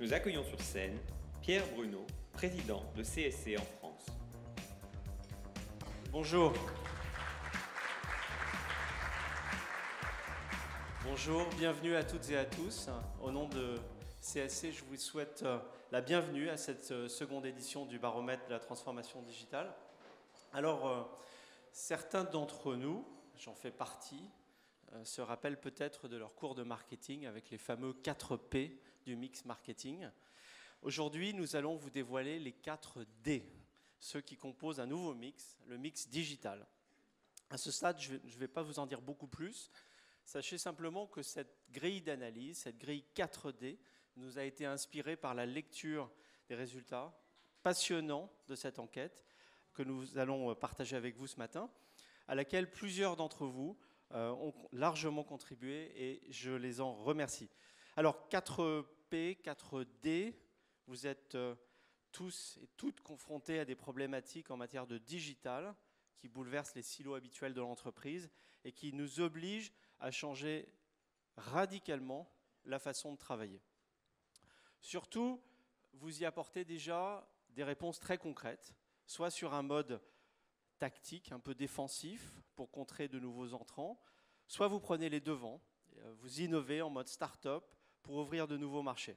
Nous accueillons sur scène Pierre Bruno, président de CSC en France. Bonjour. Bonjour, bienvenue à toutes et à tous. Au nom de CSC, je vous souhaite la bienvenue à cette seconde édition du baromètre de la transformation digitale. Alors, certains d'entre nous, j'en fais partie, se rappellent peut-être de leur cours de marketing avec les fameux 4 P du mix marketing. Aujourd'hui, nous allons vous dévoiler les 4 D, ceux qui composent un nouveau mix, le mix digital. À ce stade, je ne vais pas vous en dire beaucoup plus. Sachez simplement que cette grille d'analyse, cette grille 4D, nous a été inspirée par la lecture des résultats passionnants de cette enquête que nous allons partager avec vous ce matin, à laquelle plusieurs d'entre vous ont largement contribué et je les en remercie. Alors 4P, 4D, vous êtes tous et toutes confrontés à des problématiques en matière de digital qui bouleversent les silos habituels de l'entreprise et qui nous obligent à changer radicalement la façon de travailler. Surtout, vous y apportez déjà des réponses très concrètes, soit sur un mode tactique, un peu défensif, pour contrer de nouveaux entrants, soit vous prenez les devants, vous innovez en mode start-up pour ouvrir de nouveaux marchés.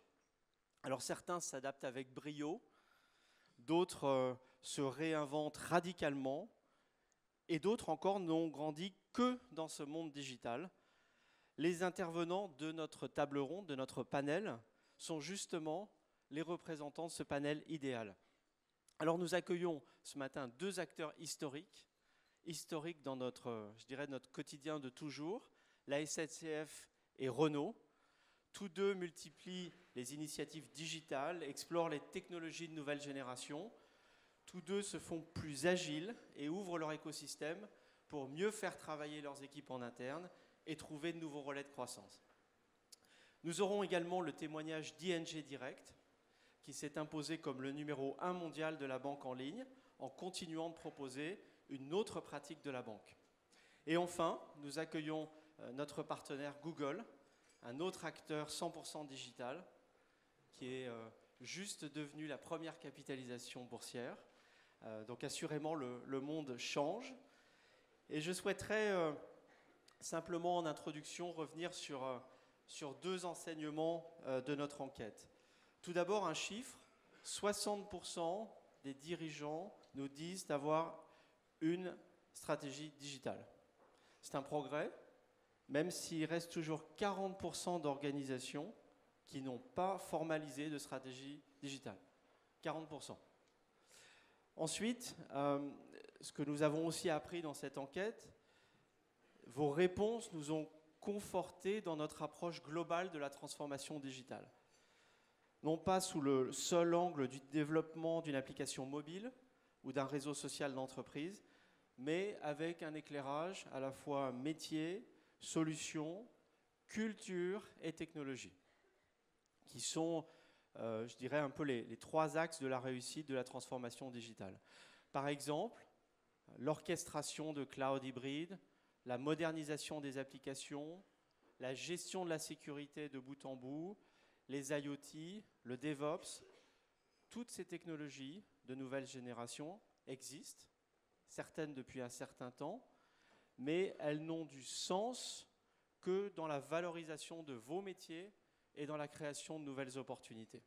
Alors certains s'adaptent avec brio, d'autres se réinventent radicalement, et d'autres encore n'ont grandi que dans ce monde digital. Les intervenants de notre table ronde, de notre panel, sont justement les représentants de ce panel idéal. Alors nous accueillons ce matin 2 acteurs historiques dans notre, je dirais, notre quotidien de toujours, la SNCF et Renault. Tous deux multiplient les initiatives digitales, explorent les technologies de nouvelle génération. Tous deux se font plus agiles et ouvrent leur écosystème pour mieux faire travailler leurs équipes en interne et trouver de nouveaux relais de croissance. Nous aurons également le témoignage d'ING Direct, qui s'est imposé comme le numéro 1 mondial de la banque en ligne, en continuant de proposer une autre pratique de la banque. Et enfin, nous accueillons notre partenaire Google, un autre acteur 100% digital, qui est juste devenu la première capitalisation boursière. Donc assurément, le monde change. Et je souhaiterais simplement en introduction revenir sur 2 enseignements de notre enquête. Tout d'abord, un chiffre, 60% des dirigeants nous disent d'avoir une stratégie digitale. C'est un progrès, même s'il reste toujours 40% d'organisations qui n'ont pas formalisé de stratégie digitale. 40%. Ensuite, ce que nous avons aussi appris dans cette enquête, vos réponses nous ont confortés dans notre approche globale de la transformation digitale. Non pas sous le seul angle du développement d'une application mobile ou d'un réseau social d'entreprise, mais avec un éclairage à la fois métier, solution, culture et technologie, qui sont, je dirais, un peu les 3 axes de la réussite de la transformation digitale. Par exemple, l'orchestration de cloud hybride, la modernisation des applications, la gestion de la sécurité de bout en bout, les IoT, le DevOps, toutes ces technologies de nouvelle génération existent, certaines depuis un certain temps, mais elles n'ont du sens que dans la valorisation de vos métiers et dans la création de nouvelles opportunités.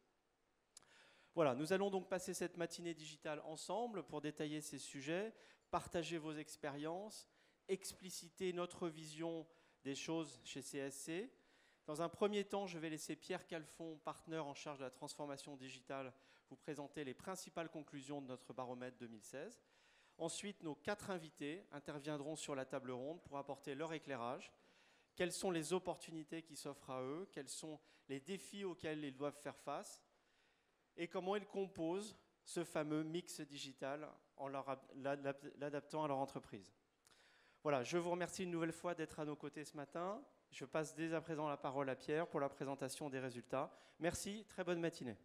Voilà, nous allons donc passer cette matinée digitale ensemble pour détailler ces sujets, partager vos expériences, expliciter notre vision des choses chez CSC. Dans un premier temps, je vais laisser Pierre Calfon, partenaire en charge de la transformation digitale, vous présenter les principales conclusions de notre baromètre 2016. Ensuite, nos 4 invités interviendront sur la table ronde pour apporter leur éclairage. Quelles sont les opportunités qui s'offrent à eux? Quels sont les défis auxquels ils doivent faire face? Et comment ils composent ce fameux mix digital en l'adaptant à leur entreprise? Voilà, je vous remercie une nouvelle fois d'être à nos côtés ce matin. Je passe dès à présent la parole à Pierre pour la présentation des résultats. Merci, très bonne matinée.